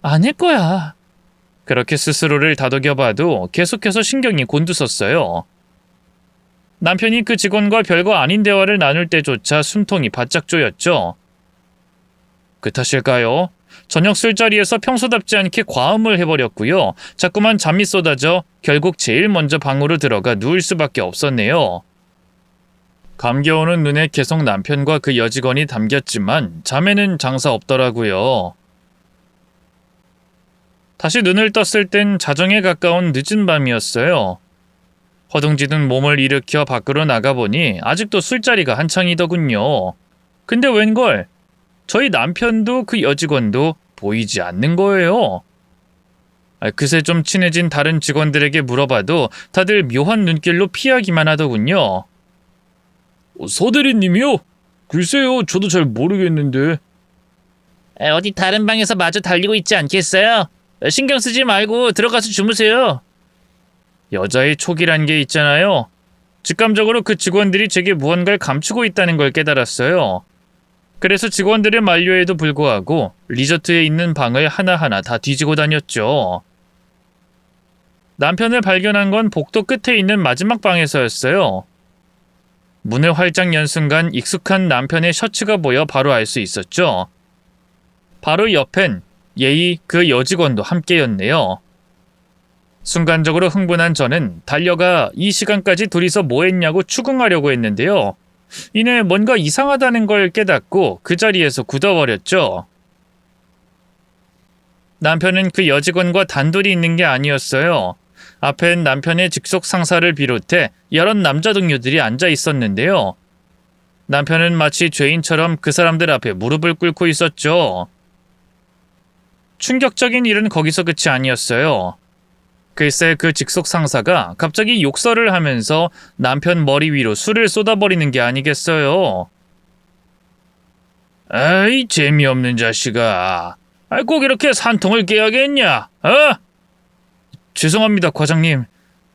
아닐 거야. 그렇게 스스로를 다독여봐도 계속해서 신경이 곤두섰어요. 남편이 그 직원과 별거 아닌 대화를 나눌 때조차 숨통이 바짝 조였죠. 그 탓일까요? 저녁 술자리에서 평소답지 않게 과음을 해버렸고요. 자꾸만 잠이 쏟아져 결국 제일 먼저 방으로 들어가 누울 수밖에 없었네요. 감겨오는 눈에 계속 남편과 그 여직원이 담겼지만 잠에는 장사 없더라고요. 다시 눈을 떴을 땐 자정에 가까운 늦은 밤이었어요. 허둥지둥 몸을 일으켜 밖으로 나가보니 아직도 술자리가 한창이더군요. 근데 웬걸? 저희 남편도 그 여직원도 보이지 않는 거예요. 그새 좀 친해진 다른 직원들에게 물어봐도 다들 묘한 눈길로 피하기만 하더군요. 서대리님이요? 글쎄요, 저도 잘 모르겠는데. 어디 다른 방에서 마저 달리고 있지 않겠어요? 신경 쓰지 말고 들어가서 주무세요. 여자의 촉이란 게 있잖아요. 직감적으로 그 직원들이 제게 무언가를 감추고 있다는 걸 깨달았어요. 그래서 직원들의 만류에도 불구하고 리조트에 있는 방을 하나하나 다 뒤지고 다녔죠. 남편을 발견한 건 복도 끝에 있는 마지막 방에서였어요. 문을 활짝 연 순간 익숙한 남편의 셔츠가 보여 바로 알 수 있었죠. 바로 옆엔 예의 그 여직원도 함께였네요. 순간적으로 흥분한 저는 달려가 이 시간까지 둘이서 뭐 했냐고 추궁하려고 했는데요. 이내 뭔가 이상하다는 걸 깨닫고 그 자리에서 굳어버렸죠. 남편은 그 여직원과 단둘이 있는 게 아니었어요. 앞엔 남편의 직속 상사를 비롯해 여러 남자 동료들이 앉아 있었는데요. 남편은 마치 죄인처럼 그 사람들 앞에 무릎을 꿇고 있었죠. 충격적인 일은 거기서 끝이 아니었어요. 글쎄 그 직속 상사가 갑자기 욕설을 하면서 남편 머리 위로 술을 쏟아버리는 게 아니겠어요. 에이 재미없는 자식아. 꼭 이렇게 산통을 깨야겠냐? 어? 죄송합니다 과장님.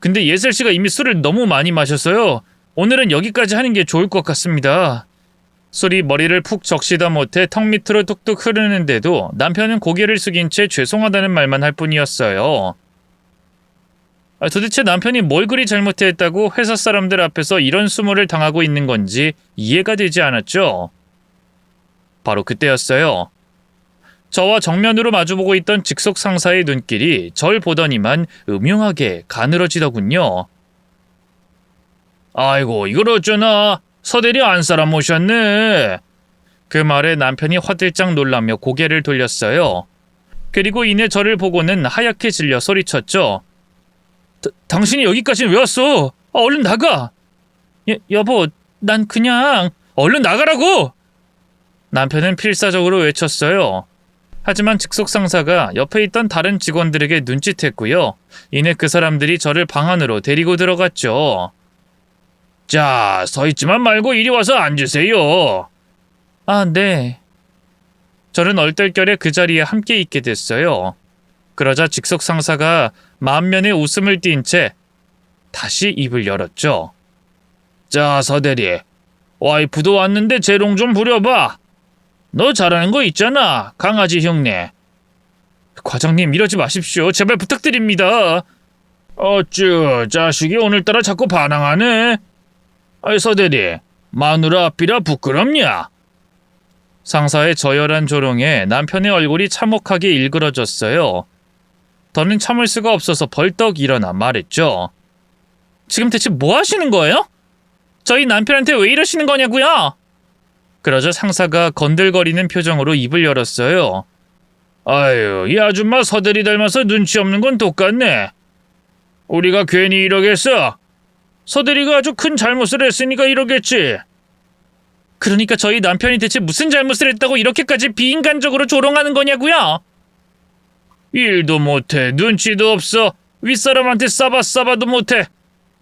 근데 예슬씨가 이미 술을 너무 많이 마셨어요. 오늘은 여기까지 하는 게 좋을 것 같습니다. 술이 머리를 푹 적시다 못해 턱 밑으로 뚝뚝 흐르는데도 남편은 고개를 숙인 채 죄송하다는 말만 할 뿐이었어요. 도대체 남편이 뭘 그리 잘못했다고 회사 사람들 앞에서 이런 수모를 당하고 있는 건지 이해가 되지 않았죠. 바로 그때였어요. 저와 정면으로 마주보고 있던 직속 상사의 눈길이 절 보더니만 음흉하게 가늘어지더군요. 아이고 이걸 어쩌나. 서대리 안 사람 모셨네. 그 말에 남편이 화들짝 놀라며 고개를 돌렸어요. 그리고 이내 저를 보고는 하얗게 질려 소리쳤죠. 당신이 여기까지 왜 왔어? 얼른 나가. 여보, 난 그냥 얼른 나가라고. 남편은 필사적으로 외쳤어요. 하지만 직속 상사가 옆에 있던 다른 직원들에게 눈짓했고요. 이내 그 사람들이 저를 방 안으로 데리고 들어갔죠. 자, 서 있지만 말고 이리 와서 앉으세요. 아, 네. 저는 얼떨결에 그 자리에 함께 있게 됐어요. 그러자 직속 상사가 만면에 웃음을 띤 채 다시 입을 열었죠. 자, 서대리. 와이프도 왔는데 재롱 좀 부려봐. 너 잘하는 거 있잖아, 강아지 흉내. 과장님 이러지 마십시오. 제발 부탁드립니다. 어쭈, 자식이 오늘따라 자꾸 반항하네. 서대리, 마누라 앞이라 부끄럽냐? 상사의 저열한 조롱에 남편의 얼굴이 참혹하게 일그러졌어요. 더는 참을 수가 없어서 벌떡 일어나 말했죠. 지금 대체 뭐 하시는 거예요? 저희 남편한테 왜 이러시는 거냐고요? 그러자 상사가 건들거리는 표정으로 입을 열었어요. 아유, 이 아줌마 서대리 닮아서 눈치 없는 건 똑같네. 우리가 괜히 이러겠어? 서대리가 아주 큰 잘못을 했으니까 이러겠지. 그러니까 저희 남편이 대체 무슨 잘못을 했다고 이렇게까지 비인간적으로 조롱하는 거냐고요? 일도 못해, 눈치도 없어, 윗사람한테 싸봐도 못해.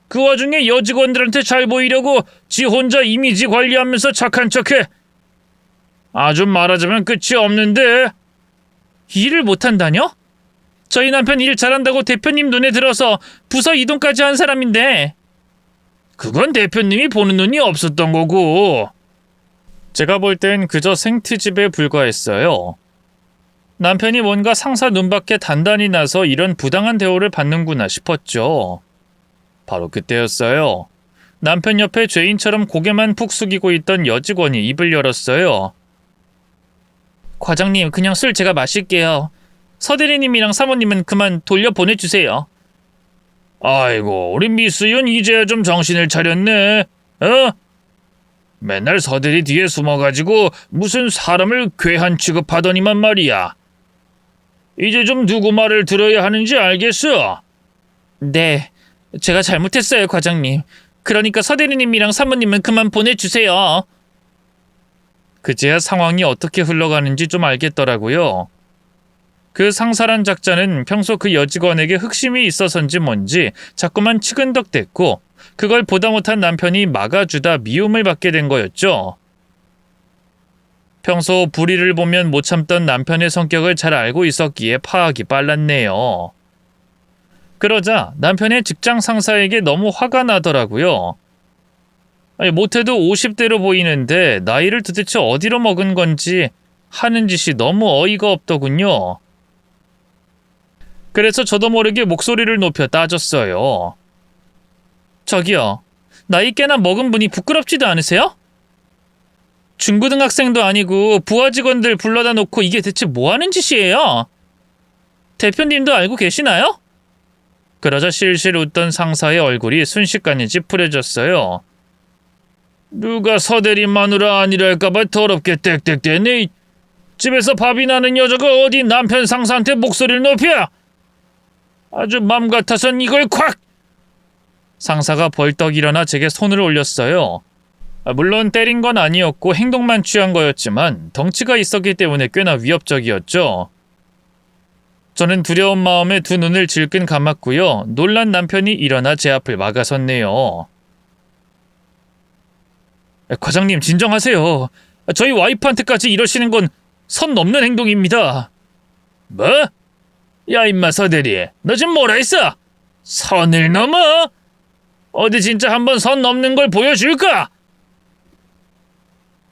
그 와중에 여직원들한테 잘 보이려고 지 혼자 이미지 관리하면서 착한 척해. 아주 말하자면 끝이 없는데. 일을 못한다뇨? 저희 남편 일 잘한다고 대표님 눈에 들어서 부서 이동까지 한 사람인데. 그건 대표님이 보는 눈이 없었던 거고. 제가 볼 땐 그저 생트집에 불과했어요. 남편이 뭔가 상사 눈밖에 단단히 나서 이런 부당한 대우를 받는구나 싶었죠. 바로 그때였어요. 남편 옆에 죄인처럼 고개만 푹 숙이고 있던 여직원이 입을 열었어요. 과장님, 그냥 술 제가 마실게요. 서대리님이랑 사모님은 그만 돌려보내주세요. 아이고, 우리 미스윤 이제야 좀 정신을 차렸네. 맨날 서대리 뒤에 숨어가지고 무슨 사람을 괴한 취급하더니만 말이야. 이제 좀 누구 말을 들어야 하는지 알겠어? 네, 제가 잘못했어요, 과장님. 그러니까 서대리님이랑 사모님은 그만 보내주세요. 그제야 상황이 어떻게 흘러가는지 좀 알겠더라고요. 그 상사란 작자는 평소 그 여직원에게 흑심이 있어서인지 뭔지 자꾸만 치근덕댔고 그걸 보다 못한 남편이 막아주다 미움을 받게 된 거였죠. 평소 불의를 보면 못 참던 남편의 성격을 잘 알고 있었기에 파악이 빨랐네요. 그러자 남편의 직장 상사에게 너무 화가 나더라고요. 못해도 50대로 보이는데 나이를 도대체 어디로 먹은 건지 하는 짓이 너무 어이가 없더군요. 그래서 저도 모르게 목소리를 높여 따졌어요. 저기요, 나이 꽤나 먹은 분이 부끄럽지도 않으세요? 중고등학생도 아니고 부하 직원들 불러다 놓고 이게 대체 뭐 하는 짓이에요? 대표님도 알고 계시나요? 그러자 실실 웃던 상사의 얼굴이 순식간에 찌푸려졌어요. 누가 서대리 마누라 아니랄까봐 더럽게 땡땡대네. 집에서 밥이 나는 여자가 어디 남편 상사한테 목소리를 높여? 아주 맘 같아선 이걸 콱! 상사가 벌떡 일어나 제게 손을 올렸어요. 물론 때린 건 아니었고 행동만 취한 거였지만 덩치가 있었기 때문에 꽤나 위협적이었죠. 저는 두려운 마음에 두 눈을 질끈 감았고요. 놀란 남편이 일어나 제 앞을 막아섰네요. 과장님 진정하세요. 저희 와이프한테까지 이러시는 건 선 넘는 행동입니다. 뭐? 야 임마 서대리, 너 지금 뭐라 했어? 선을 넘어? 어디 진짜 한번 선 넘는 걸 보여줄까?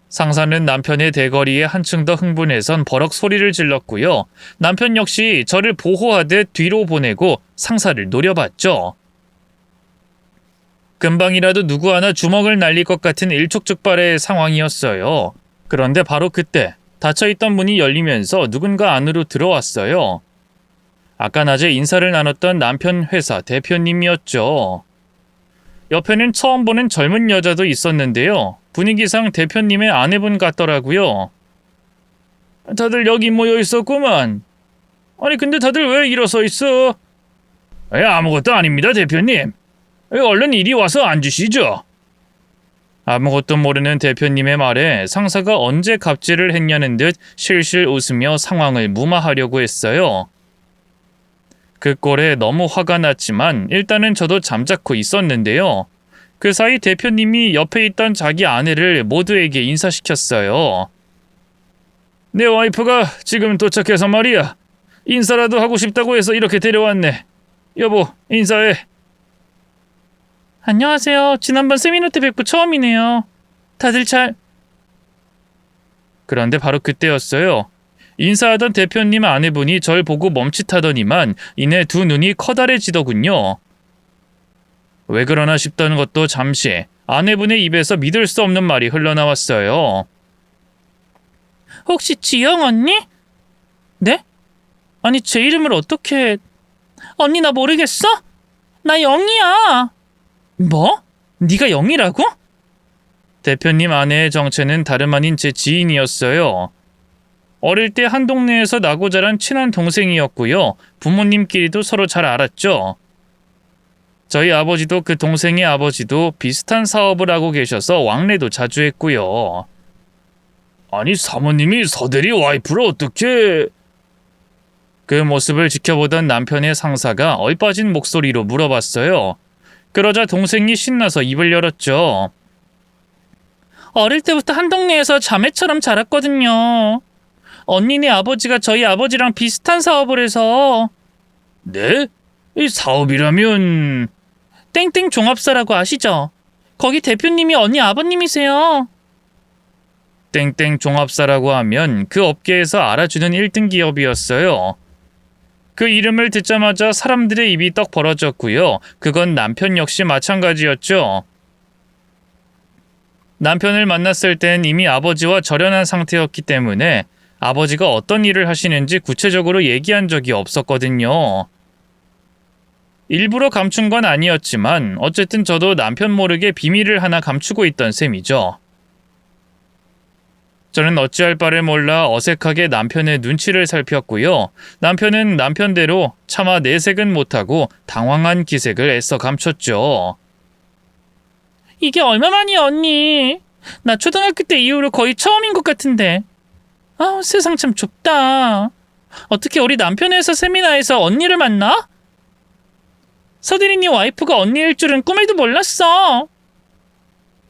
상사는 남편의 대거리에 한층 더 흥분해선 버럭 소리를 질렀고요. 남편 역시 저를 보호하듯 뒤로 보내고 상사를 노려봤죠. 금방이라도 누구 하나 주먹을 날릴 것 같은 일촉즉발의 상황이었어요. 그런데 바로 그때 닫혀있던 문이 열리면서 누군가 안으로 들어왔어요. 아까 낮에 인사를 나눴던 남편 회사 대표님이었죠. 옆에는 처음 보는 젊은 여자도 있었는데요. 분위기상 대표님의 아내분 같더라고요. 다들 여기 모여 있었구만. 아니 근데 다들 왜 일어서 있어? 아무것도 아닙니다 대표님. 얼른 이리 와서 앉으시죠. 아무것도 모르는 대표님의 말에 상사가 언제 갑질을 했냐는 듯 실실 웃으며 상황을 무마하려고 했어요. 그 꼴에 너무 화가 났지만 일단은 저도 잠자코 있었는데요. 그 사이 대표님이 옆에 있던 자기 아내를 모두에게 인사시켰어요. 내 와이프가 지금 도착해서 말이야. 인사라도 하고 싶다고 해서 이렇게 데려왔네. 여보, 인사해. 안녕하세요. 지난번 세미나 때 뵙고 처음이네요. 다들 잘... 그런데 바로 그때였어요. 인사하던 대표님 아내분이 절 보고 멈칫하더니만 이내 두 눈이 커다래지더군요. 왜 그러나 싶던 것도 잠시 아내분의 입에서 믿을 수 없는 말이 흘러나왔어요. 혹시 지영 언니? 네? 아니 제 이름을 어떻게... 언니 나 모르겠어? 나 영이야. 뭐? 네가 영이라고? 대표님 아내의 정체는 다름 아닌 제 지인이었어요. 어릴 때 한 동네에서 나고 자란 친한 동생이었고요. 부모님끼리도 서로 잘 알았죠. 저희 아버지도 그 동생의 아버지도 비슷한 사업을 하고 계셔서 왕래도 자주 했고요. 아니 사모님이 서대리 와이프를 어떻게... 그 모습을 지켜보던 남편의 상사가 얼빠진 목소리로 물어봤어요. 그러자 동생이 신나서 입을 열었죠. 어릴 때부터 한 동네에서 자매처럼 자랐거든요. 언니네 아버지가 저희 아버지랑 비슷한 사업을 해서... 네? 이 사업이라면... 땡땡 종합사라고 아시죠? 거기 대표님이 언니 아버님이세요. 땡땡 종합사라고 하면 그 업계에서 알아주는 1등 기업이었어요. 그 이름을 듣자마자 사람들의 입이 떡 벌어졌고요. 그건 남편 역시 마찬가지였죠. 남편을 만났을 땐 이미 아버지와 절연한 상태였기 때문에 아버지가 어떤 일을 하시는지 구체적으로 얘기한 적이 없었거든요. 일부러 감춘 건 아니었지만 어쨌든 저도 남편 모르게 비밀을 하나 감추고 있던 셈이죠. 저는 어찌할 바를 몰라 어색하게 남편의 눈치를 살폈고요. 남편은 남편대로 차마 내색은 못하고 당황한 기색을 애써 감췄죠. 이게 얼마만이야 언니? 나 초등학교 때 이후로 거의 처음인 것 같은데. 아, 세상 참 좁다. 어떻게 우리 남편 회사 세미나에서 언니를 만나? 서대리님 와이프가 언니일 줄은 꿈에도 몰랐어.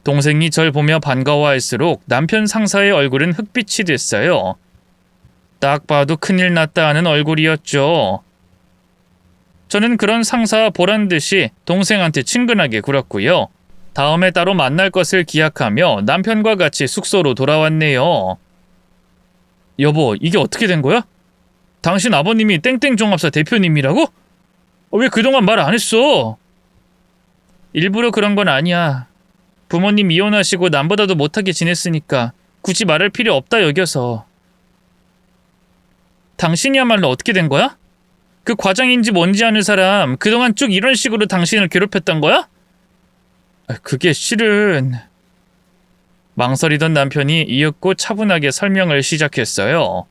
동생이 절 보며 반가워할수록 남편 상사의 얼굴은 흑빛이 됐어요. 딱 봐도 큰일 났다 하는 얼굴이었죠. 저는 그런 상사와 보란듯이 동생한테 친근하게 굴었고요. 다음에 따로 만날 것을 기약하며 남편과 같이 숙소로 돌아왔네요. 여보, 이게 어떻게 된 거야? 당신 아버님이 땡땡종합사 대표님이라고? 왜 그동안 말 안 했어? 일부러 그런 건 아니야. 부모님 이혼하시고 남보다도 못하게 지냈으니까 굳이 말할 필요 없다 여겨서. 당신이야말로 어떻게 된 거야? 그 과장인지 뭔지 아는 사람 그동안 쭉 이런 식으로 당신을 괴롭혔던 거야? 그게 실은... 망설이던 남편이 이윽고 차분하게 설명을 시작했어요.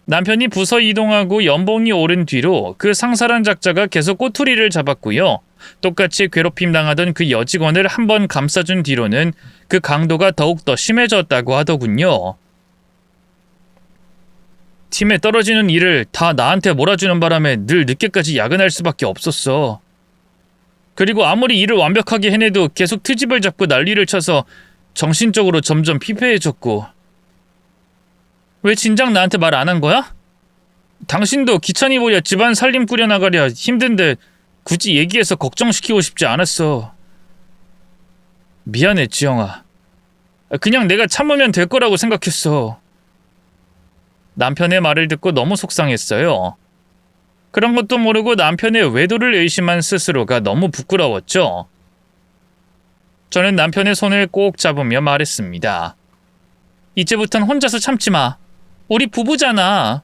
남편이 부서 이동하고 연봉이 오른 뒤로 그 상사란 작자가 계속 꼬투리를 잡았고요. 똑같이 괴롭힘 당하던 그 여직원을 한 번 감싸준 뒤로는 그 강도가 더욱더 심해졌다고 하더군요. 팀에 떨어지는 일을 다 나한테 몰아주는 바람에 늘 늦게까지 야근할 수밖에 없었어. 그리고 아무리 일을 완벽하게 해내도 계속 트집을 잡고 난리를 쳐서 정신적으로 점점 피폐해졌고. 왜 진작 나한테 말 안 한 거야? 당신도 귀찮이 보려 집안 살림 꾸려나가랴 힘든데 굳이 얘기해서 걱정시키고 싶지 않았어. 미안해, 지영아. 그냥 내가 참으면 될 거라고 생각했어. 남편의 말을 듣고 너무 속상했어요. 그런 것도 모르고 남편의 외도를 의심한 스스로가 너무 부끄러웠죠. 저는 남편의 손을 꼭 잡으며 말했습니다. 이제부턴 혼자서 참지 마. 우리 부부잖아.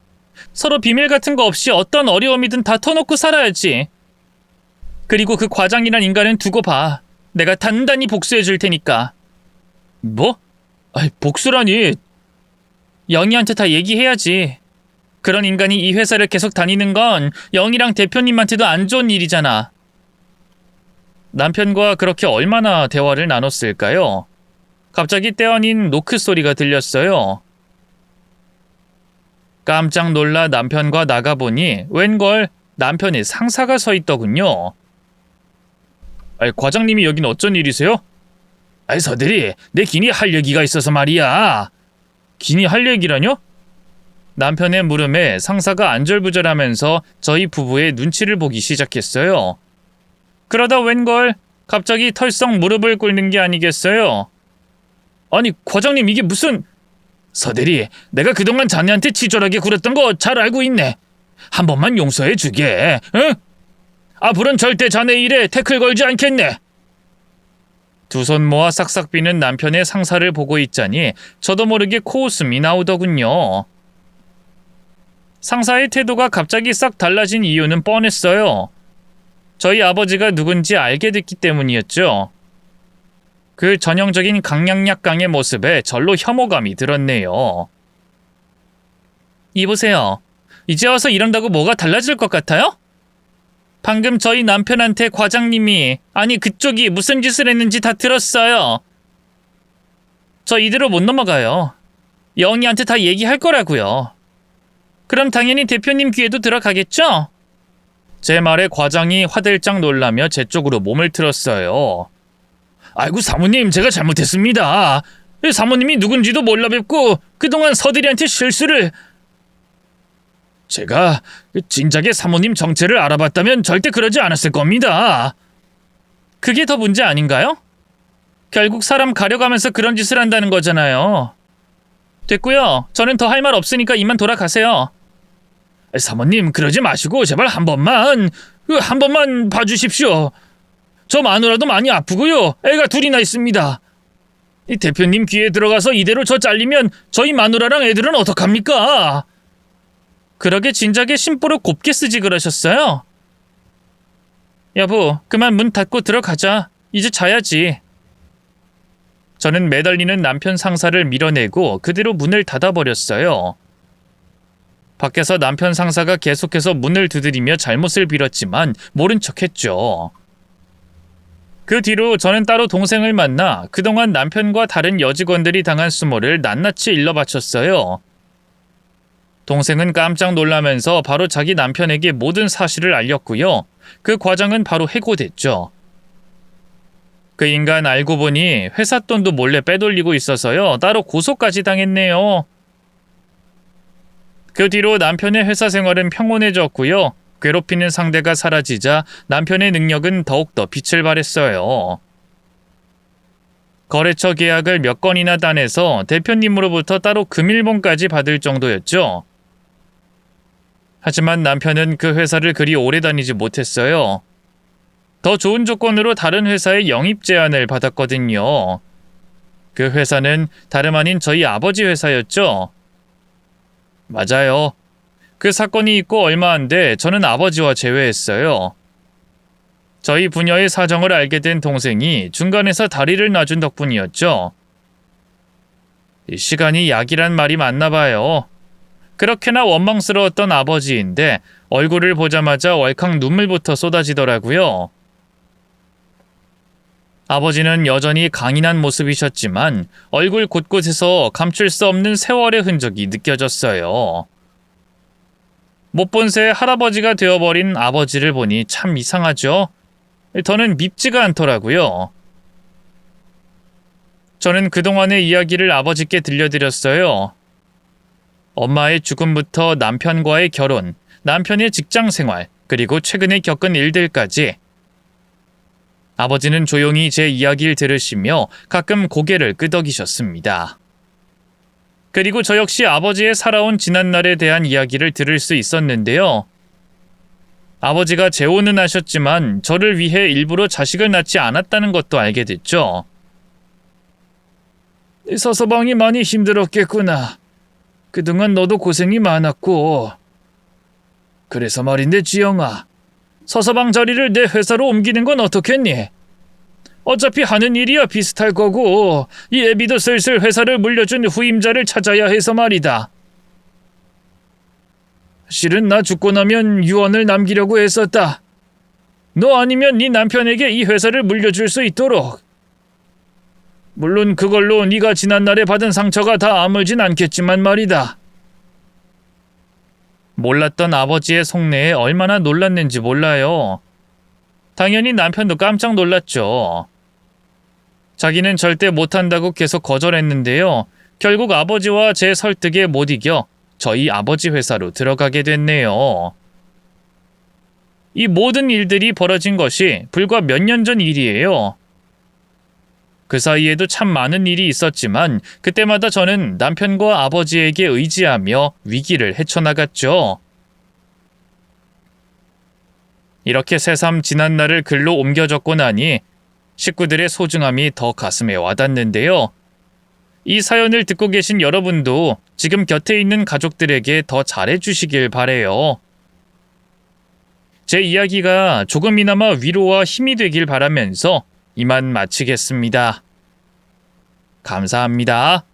서로 비밀 같은 거 없이 어떤 어려움이든 다 터놓고 살아야지. 그리고 그 과장이란 인간은 두고 봐. 내가 단단히 복수해 줄 테니까. 뭐? 아이, 복수라니. 영희한테 다 얘기해야지. 그런 인간이 이 회사를 계속 다니는 건 영희랑 대표님한테도 안 좋은 일이잖아. 남편과 그렇게 얼마나 대화를 나눴을까요? 갑자기 때 아닌 노크 소리가 들렸어요. 깜짝 놀라 남편과 나가보니 웬걸 남편의 상사가 서 있더군요. 아이, 과장님이 여긴 어쩐 일이세요? 아이, 서대리, 내 긴히 할 얘기가 있어서 말이야. 긴히 할 얘기라뇨? 남편의 물음에 상사가 안절부절하면서 저희 부부의 눈치를 보기 시작했어요. 그러다 웬걸 갑자기 털썩 무릎을 꿇는 게 아니겠어요? 아니, 과장님 이게 무슨... 서대리, 내가 그동안 자네한테 치졸하게 굴었던 거 잘 알고 있네. 한 번만 용서해 주게, 응? 앞으로는 절대 자네 일에 태클 걸지 않겠네. 두 손 모아 싹싹 비는 남편의 상사를 보고 있자니 저도 모르게 코웃음이 나오더군요. 상사의 태도가 갑자기 싹 달라진 이유는 뻔했어요. 저희 아버지가 누군지 알게 됐기 때문이었죠. 그 전형적인 강약약강의 모습에 절로 혐오감이 들었네요. 이보세요. 이제 와서 이런다고 뭐가 달라질 것 같아요? 방금 저희 남편한테 과장님이, 아니 그쪽이 무슨 짓을 했는지 다 들었어요. 저 이대로 못 넘어가요. 영희한테 다 얘기할 거라고요. 그럼 당연히 대표님 귀에도 들어가겠죠? 제 말에 과장이 화들짝 놀라며 제 쪽으로 몸을 틀었어요. 아이고 사모님, 제가 잘못했습니다. 사모님이 누군지도 몰라 뵙고 그동안 서대리한테 실수를... 제가 진작에 사모님 정체를 알아봤다면 절대 그러지 않았을 겁니다. 그게 더 문제 아닌가요? 결국 사람 가려가면서 그런 짓을 한다는 거잖아요. 됐고요. 저는 더 할 말 없으니까 이만 돌아가세요. 사모님, 그러지 마시고 제발 한 번만 봐주십시오. 저 마누라도 많이 아프고요. 애가 둘이나 있습니다. 이 대표님 귀에 들어가서 이대로 저 잘리면 저희 마누라랑 애들은 어떡합니까? 그러게 진작에 심보를 곱게 쓰지 그러셨어요? 여보, 그만 문 닫고 들어가자. 이제 자야지. 저는 매달리는 남편 상사를 밀어내고 그대로 문을 닫아버렸어요. 밖에서 남편 상사가 계속해서 문을 두드리며 잘못을 빌었지만 모른 척했죠. 그 뒤로 저는 따로 동생을 만나 그동안 남편과 다른 여직원들이 당한 수모를 낱낱이 일러바쳤어요. 동생은 깜짝 놀라면서 바로 자기 남편에게 모든 사실을 알렸고요. 그 과장은 바로 해고됐죠. 그 인간 알고 보니 회사 돈도 몰래 빼돌리고 있어서요. 따로 고소까지 당했네요. 그 뒤로 남편의 회사 생활은 평온해졌고요. 괴롭히는 상대가 사라지자 남편의 능력은 더욱더 빛을 발했어요. 거래처 계약을 몇 건이나 따내서 대표님으로부터 따로 금일봉까지 받을 정도였죠. 하지만 남편은 그 회사를 그리 오래 다니지 못했어요. 더 좋은 조건으로 다른 회사에 영입 제안을 받았거든요. 그 회사는 다름 아닌 저희 아버지 회사였죠. 맞아요. 그 사건이 있고 얼마 안 돼 저는 아버지와 재회했어요. 저희 부녀의 사정을 알게 된 동생이 중간에서 다리를 놔준 덕분이었죠. 시간이 약이란 말이 맞나 봐요. 그렇게나 원망스러웠던 아버지인데 얼굴을 보자마자 월칵 눈물부터 쏟아지더라고요. 아버지는 여전히 강인한 모습이셨지만 얼굴 곳곳에서 감출 수 없는 세월의 흔적이 느껴졌어요. 못 본 새 할아버지가 되어버린 아버지를 보니 참 이상하죠? 더는 밉지가 않더라고요. 저는 그동안의 이야기를 아버지께 들려드렸어요. 엄마의 죽음부터 남편과의 결혼, 남편의 직장 생활, 그리고 최근에 겪은 일들까지. 아버지는 조용히 제 이야기를 들으시며 가끔 고개를 끄덕이셨습니다. 그리고 저 역시 아버지의 살아온 지난날에 대한 이야기를 들을 수 있었는데요. 아버지가 재혼은 하셨지만 저를 위해 일부러 자식을 낳지 않았다는 것도 알게 됐죠. 서서방이 많이 힘들었겠구나. 그동안 너도 고생이 많았고. 그래서 말인데 지영아, 서서방 자리를 내 회사로 옮기는 건 어떻겠니? 어차피 하는 일이야 비슷할 거고 이 애비도 슬슬 회사를 물려준 후임자를 찾아야 해서 말이다. 실은 나 죽고 나면 유언을 남기려고 했었다. 너 아니면 네 남편에게 이 회사를 물려줄 수 있도록. 물론 그걸로 네가 지난날에 받은 상처가 다 아물진 않겠지만 말이다. 몰랐던 아버지의 속내에 얼마나 놀랐는지 몰라요. 당연히 남편도 깜짝 놀랐죠. 자기는 절대 못한다고 계속 거절했는데요. 결국 아버지와 제 설득에 못 이겨 저희 아버지 회사로 들어가게 됐네요. 이 모든 일들이 벌어진 것이 불과 몇 년 전 일이에요. 그 사이에도 참 많은 일이 있었지만 그때마다 저는 남편과 아버지에게 의지하며 위기를 헤쳐나갔죠. 이렇게 새삼 지난 날을 글로 옮겨 적고 나니 식구들의 소중함이 더 가슴에 와닿는데요. 이 사연을 듣고 계신 여러분도 지금 곁에 있는 가족들에게 더 잘해주시길 바래요. 제 이야기가 조금이나마 위로와 힘이 되길 바라면서 이만 마치겠습니다. 감사합니다.